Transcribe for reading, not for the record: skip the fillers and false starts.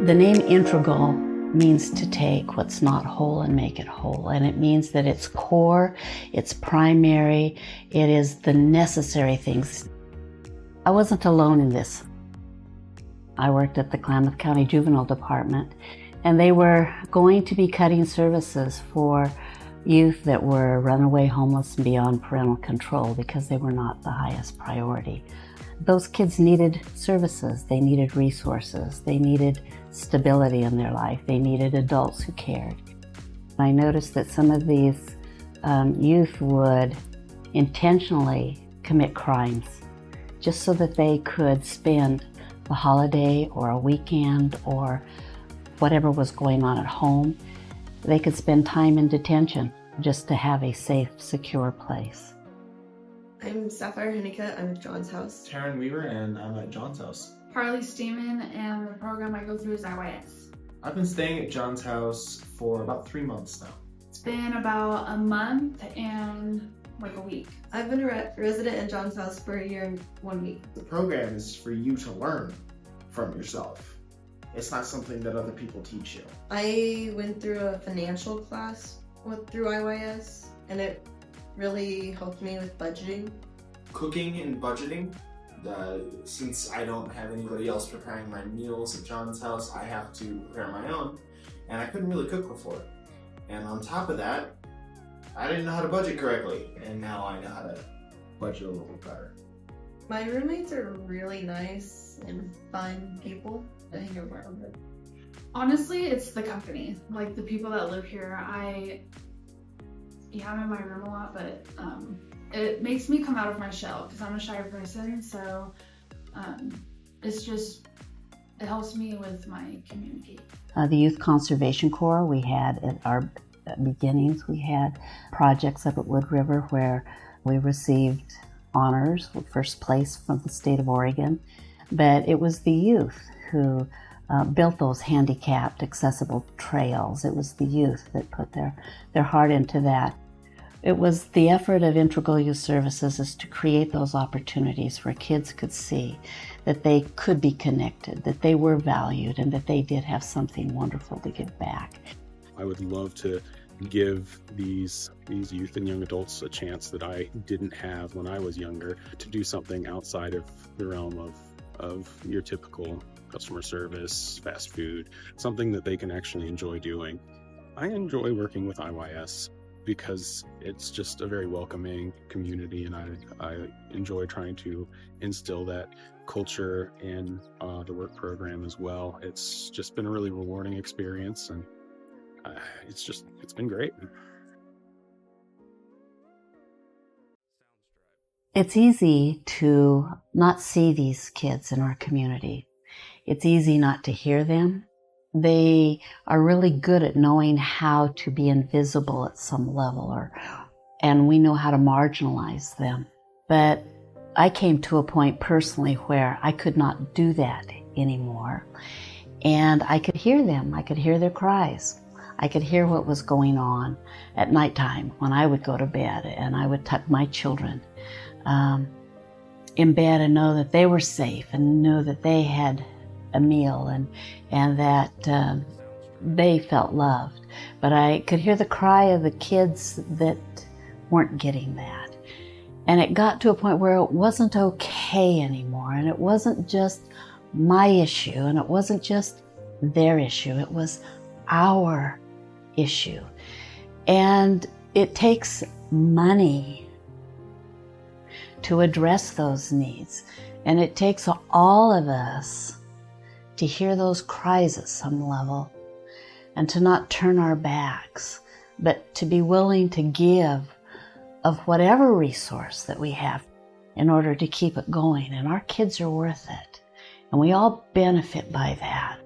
The name integral means to take what's not whole and make it whole. And it means that it's core, it's primary, it is the necessary things. I wasn't alone in this. I worked at the Klamath County Juvenile Department, and they were going to be cutting services for youth that were runaway homeless and beyond parental control because they were not the highest priority. Those kids needed services, they needed resources, they needed stability in their life, they needed adults who cared. I noticed that some of these youth would intentionally commit crimes just so that they could spend a holiday or a weekend or whatever was going on at home. They could spend time in detention just to have a safe, secure place. I'm Sapphire Hennicott, I'm at John's house. Taryn Weaver, and I'm at John's house. Harley Steeman, and the program I go through is IYS. I've been staying at John's house for about 3 months now. It's been about a month and like a week. I've been a resident at John's house for a year and 1 week. The program is for you to learn from yourself. It's not something that other people teach you. I went through a financial class through IYS, and it really helped me with budgeting. Cooking and budgeting. Since I don't have anybody else preparing my meals at John's house, I have to prepare my own, and I couldn't really cook before. And on top of that, I didn't know how to budget correctly, and now I know how to budget a little bit better. My roommates are really nice and fun people to hang around with. Honestly, it's the company. Like the people that live here, I'm in my room a lot, but it makes me come out of my shell because I'm a shy person. So it helps me with my community. The Youth Conservation Corps, we had at our beginnings, we had projects up at Wood River where we received honors, first place from the state of Oregon. But it was the youth who built those handicapped accessible trails. It was the youth that put their heart into that. It was the effort of Integral Youth Services is to create those opportunities where kids could see that they could be connected, that they were valued, and that they did have something wonderful to give back. I would love to give these youth and young adults a chance that I didn't have when I was younger to do something outside of the realm of your typical customer service, fast food, something that they can actually enjoy doing. I enjoy working with IYS because it's just a very welcoming community, and I enjoy trying to instill that culture in the work program as well. It's just been a really rewarding experience, and it's been great. It's easy to not see these kids in our community. It's easy not to hear them. They are really good at knowing how to be invisible at some level, and we know how to marginalize them. But I came to a point personally where I could not do that anymore. And I could hear them. I could hear their cries. I could hear what was going on at nighttime when I would go to bed, and I would tuck my children in bed and know that they were safe and know that they had a meal and that they felt loved. But I could hear the cry of the kids that weren't getting that. And it got to a point where it wasn't okay anymore, and it wasn't just my issue, and it wasn't just their issue, it was our issue. And it takes money to address those needs, and it takes all of us to hear those cries at some level and to not turn our backs, but to be willing to give of whatever resource that we have in order to keep it going. And our kids are worth it, and we all benefit by that.